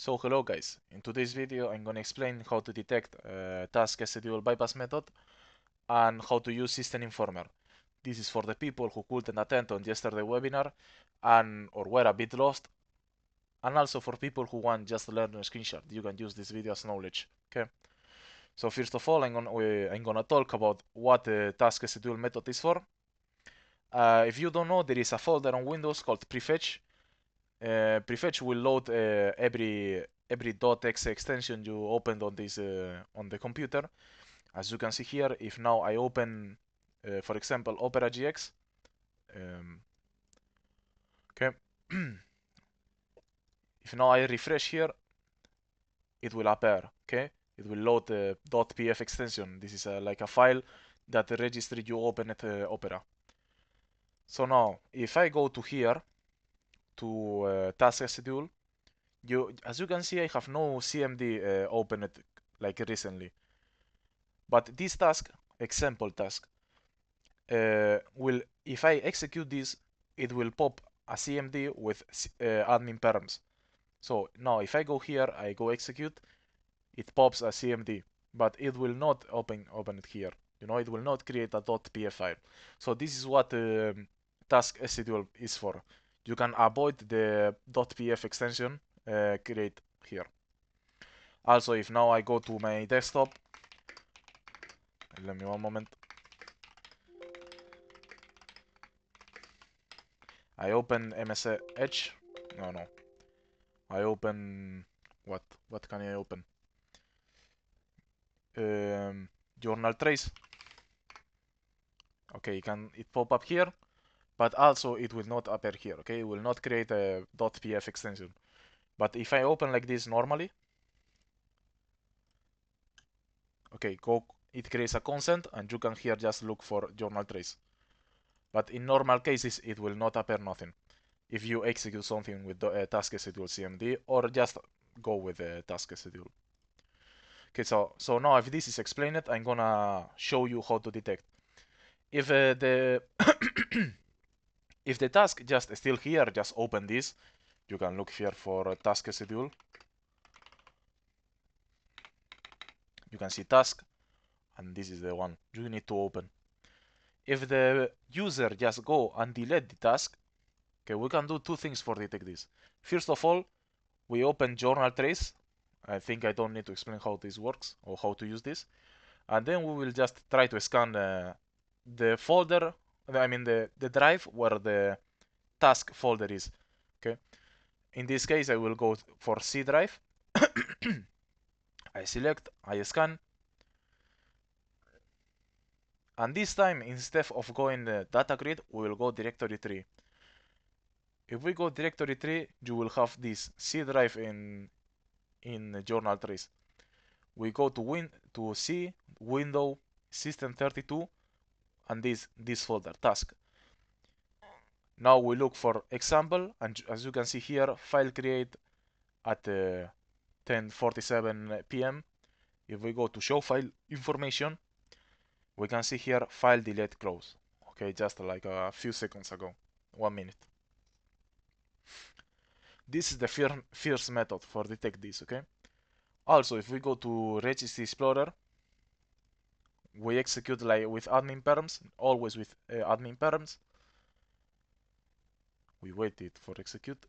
So hello guys, in today's video I'm gonna explain how to detect task schedule bypass method and how to use System Informer. This is for the people who couldn't attend on yesterday webinar and or were a bit lost, and also for people who want just to learn a screenshot. You can use this video as knowledge. Okay. So first of all, I'm gonna talk about what the task schedule method is for. If you don't know, there is a folder on Windows called prefetch. Prefetch will load every .exe extension you opened on this on the computer. As you can see here, if now I open, for example, Opera GX, okay, if now I refresh here, it will appear, okay, it will load the .pf extension. This is like a file that registers you open at Opera. So now, if I go to here to task schedule, as you can see, I have no CMD opened like recently. But this task, example task, will, if I execute this, it will pop a CMD with admin perms. So now if I go here, I go execute, it pops a CMD, but it will not open it here. You know, it will not create a .pf file. So this is what task schedule is for. You can avoid the .pf extension create here. Also, if now I go to my desktop, let me one moment. I open MS Edge. No. I open what? What can I open? Journal trace. Okay, it pop up here, but also it will not appear here. Okay, it will not create a .pf extension. But if I open like this normally, okay, it creates a consent, and you can here just look for journal trace. But in normal cases, it will not appear nothing if you execute something with the task schedule CMD or just go with the task schedule. Okay, so now if this is explained, I'm gonna show you how to detect. If the if the task just still here, just open this. You can look here for task schedule. You can see task, and this is the one you need to open. If the user just go and delete the task, okay, we can do two things for detect this. First of all, we open journal trace. I think I don't need to explain how this works or how to use this. And then we will just try to scan the folder, I mean the drive where the task folder is. Okay. In this case, I will go for C drive. I select, I scan. And this time, instead of going the data grid, we will go directory tree. If we go directory tree, you will have this C drive in journal trace. We go to C, window, system32, and this folder, task. Now we look for example, and as you can see here, file create at 10:47 p.m. If we go to show file information, we can see here file delete close. Okay, just like a few seconds ago, 1 minute. This is the first method for detect this. Okay. Also, if we go to Registry Explorer, we execute like with admin perms, always with admin perms. We waited for execute.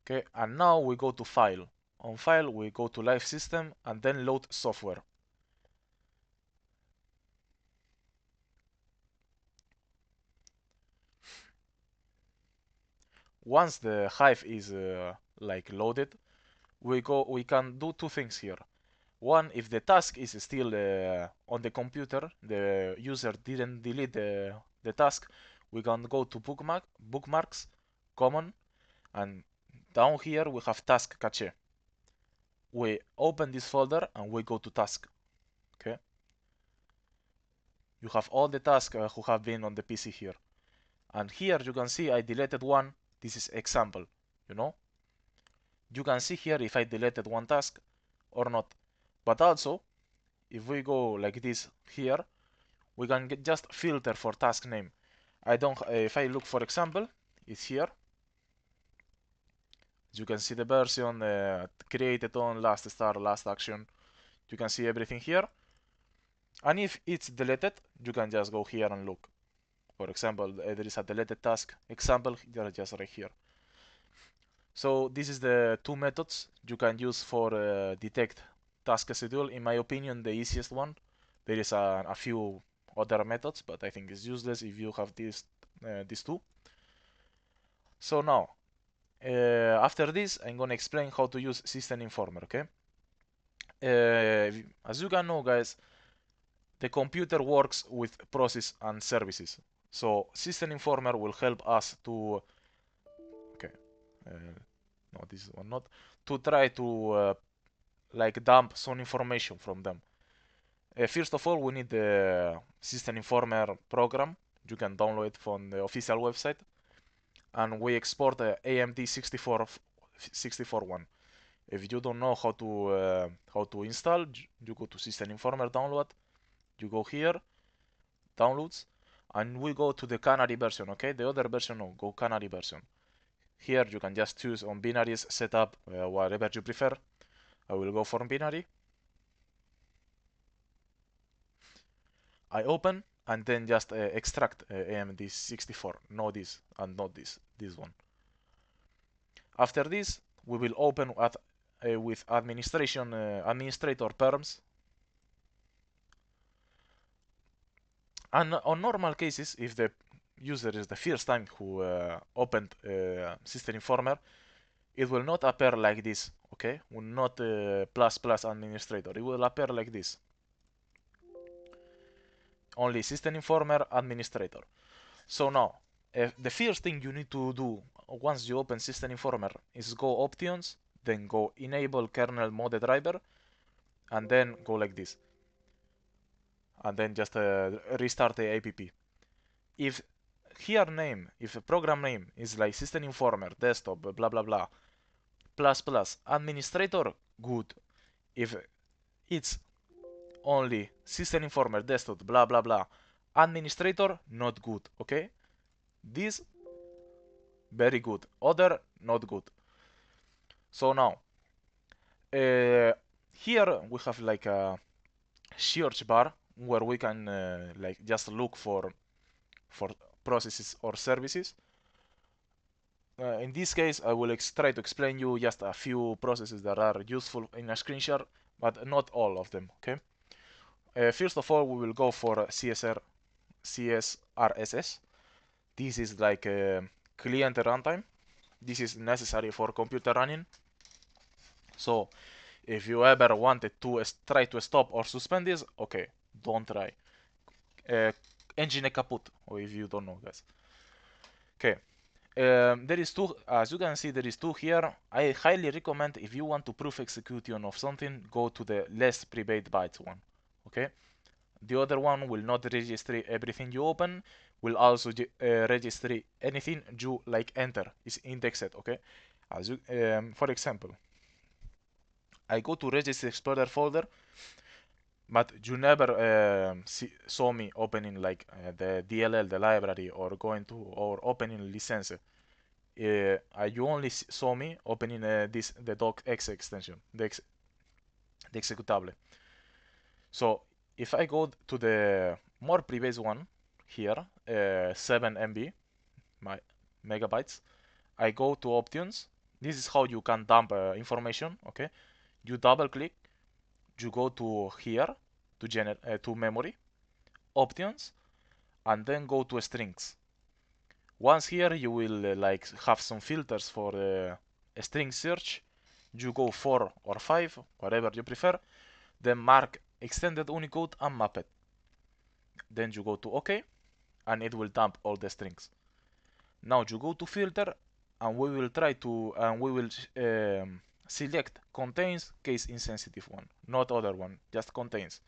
Okay, and now we go to file. On file, we go to live system and then load software. Once the Hive is like loaded, we can do two things here. One, if the task is still on the computer, the user didn't delete the task, we can go to bookmarks, common, and down here we have task cache. We open this folder and we go to task. Okay. You have all the tasks who have been on the PC here. And here you can see I deleted one. This is example, you know. You can see here if I deleted one task or not. But also, if we go like this here, we can just filter for task name. I don't. If I look for example, it's here. You can see the version created on last start, last action. You can see everything here. And if it's deleted, you can just go here and look. For example, there is a deleted task example just right here. So this is the two methods you can use for detect task schedule. In my opinion, the easiest one. There is a few other methods, but I think it's useless if you have these two. So now, after this, I'm gonna explain how to use System Informer. Okay. As you can know, guys, the computer works with process and services. So System Informer will help us to, okay, no, this one not, to try to like dump some information from them. First of all, we need the System Informer program. You can download it from the official website, and we export the AMD 64 one. If you don't know how to install, you go to System Informer download. You go here, downloads, and we go to the Canary version. Okay, the other version, no, go Canary version. Here you can just choose on binaries, setup, whatever you prefer. I will go for binary. I open and then just extract AMD 64. No this and not this one. After this, we will open with administrator perms. And on normal cases, if the user is the first time who opened System Informer, it will not appear like this. Okay, will not ++ administrator. It will appear like this. Only System Informer administrator. So now, the first thing you need to do once you open System Informer is go options, then go enable kernel mode driver, and then go like this. And then just restart the app. If here name, if a program name is like System Informer, desktop, blah blah blah, ++ administrator, good. If it's only System Informer, desktop, blah blah blah, administrator, not good. Okay, this very good, other not good. So now here we have like a search bar where we can like just look for processes or services. In this case, I will try to explain you just a few processes that are useful in a screen share, but not all of them. Okay. First of all, we will go for CSRSS. This is like a client runtime. This is necessary for computer running. So if you ever wanted to try to stop or suspend this, okay, don't try. Engine kaput, or if you don't know, guys. Okay. There is two, as you can see, there is two here. I highly recommend if you want to proof execution of something, go to the less private bytes one. Okay. The other one will not register everything you open, will also register anything you like enter, is indexed. Okay. As you, for example, I go to Registry Explorer folder, but you never saw me opening like the DLL, the library, or going to or opening license. You only saw me opening the docx extension, the executable. So if I go to the more previous one here, 7 MB, my megabytes, I go to options. This is how you can dump information. Okay, you double click, you go to here to memory, options, and then go to strings. Once here you will like have some filters for string search. You go 4 or 5, whatever you prefer, then mark extended Unicode and map it. Then you go to OK, and it will dump all the strings. Now you go to filter, and we will try to, and we will select contains case insensitive one, not other one, just contains.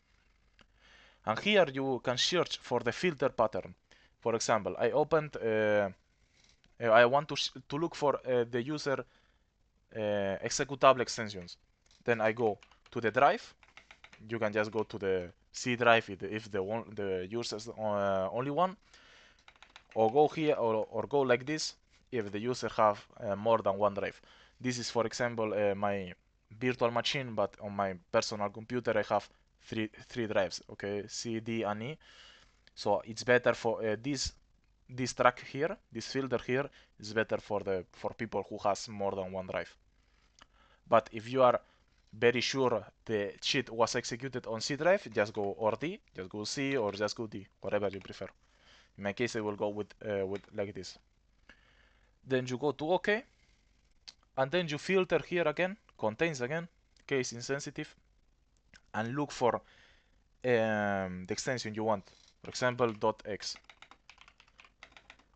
And here you can search for the filter pattern. For example, I opened, I want to look for the user executable extensions. Then I go to the drive. You can just go to the C drive if the users only one. or go here or go like this if the user have more than one drive. This is, for example, my virtual machine, but on my personal computer I have three drives, okay, C, D, and E. So it's better for this track here, this filter here is better for people who has more than one drive. But if you are very sure the cheat was executed on C drive, just go or D, just go C or just go D, whatever you prefer. In my case, I will go with like this. Then you go to OK, and then you filter here again, contains again, case insensitive, and look for the extension you want. For example, .x.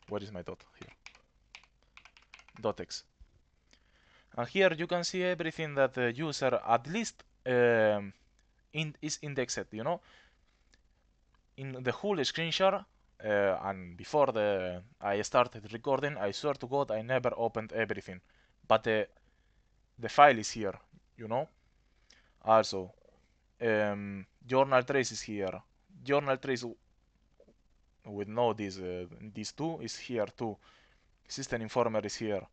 Where is my dot? Here. .x. And here you can see everything that the user at least is indexed, you know. In the whole screen share, and before I started recording, I swear to God I never opened everything. But the file is here, you know. Also, journal trace is here. Journal trace with no these two is here too. System informer is here.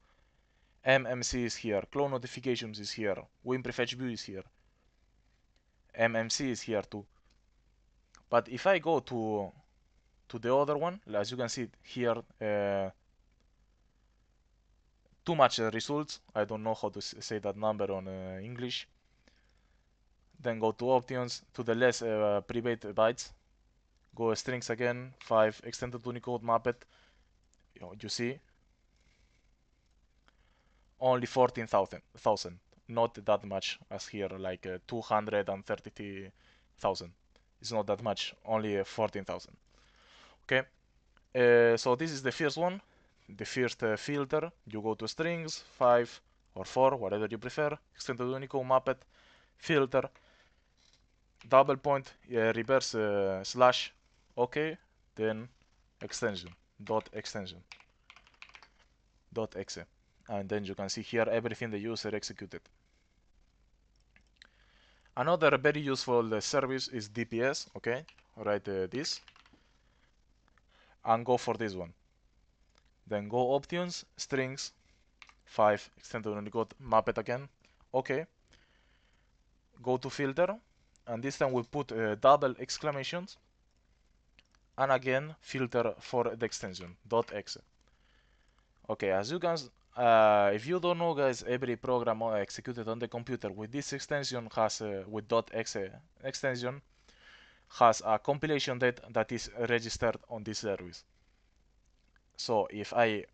MMC is here. Clone notifications is here. WinPrefetch view is here. MMC is here too. But if I go to the other one, as you can see here, too much results. I don't know how to say that number on English. Then go to options, to the less private bytes. Go strings again, 5, extended Unicode mapped. You see, only 14,000. Not that much as here, like 230,000. It's not that much, only 14,000. Okay, so this is the first one, the first filter. You go to strings, 5 or 4, whatever you prefer, extended Unicode mapped, filter, double point, reverse slash, okay, then extension, extension, .exe. And then you can see here everything the user executed. Another very useful service is DPS, okay? Write this and go for this one. Then go options, strings, 5, extended Unicode, map it again, okay. Go to filter, and this time we put double exclamations, and again filter for the extension, .exe. Okay, as you can, if you don't know, guys, every program executed on the computer with this extension has, with .exe extension, has a compilation date that is registered on this service. So if I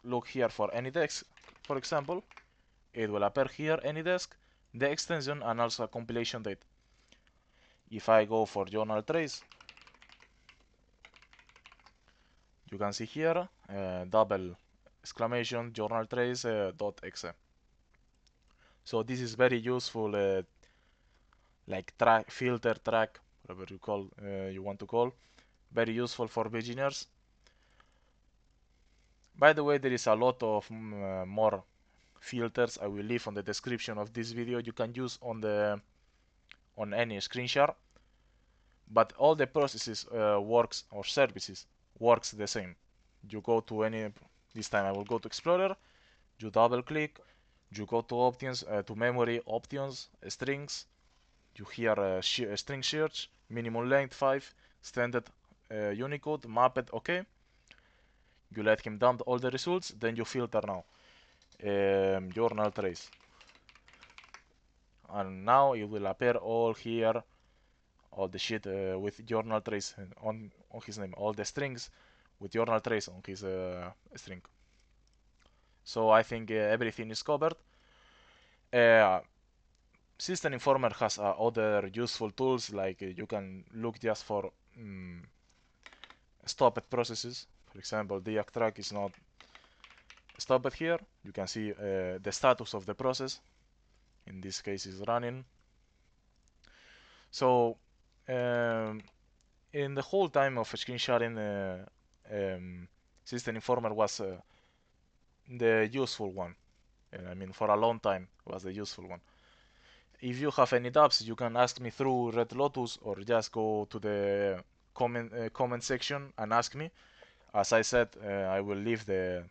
look here for AnyDesk, for example, it will appear here AnyDesk, the extension, and also a compilation date. If I go for journal trace, you can see here double exclamation journal trace .exe. So this is very useful, like track, filter, track, whatever you want to call. Very useful for beginners. By the way, there is a lot of more filters I will leave on the description of this video. You can use on any screen share, but all the processes works or services works the same. You go to any. This time I will go to Explorer. You double click. You go to options, to memory options, strings. You hear string search, minimum length 5, standard Unicode, mapped, okay. You let him dump all the results, then you filter now. Journal trace. And now it will appear all here, all the shit with journal trace on his name, all the strings with journal trace on his string. So I think everything is covered. System Informer has other useful tools, like you can look just for stopped processes. For example, the track is not stopped here. You can see the status of the process. In this case, is running. So in the whole time of screen sharing, System Informer was the useful one. I mean, for a long time was the useful one. If you have any doubts, you can ask me through Red Lotus, or just go to the comment section and ask me. as I said, I will leave the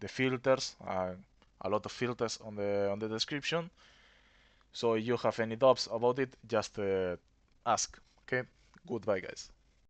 filters, a lot of filters on the description. So if you have any doubts about it, just ask. Okay, goodbye guys.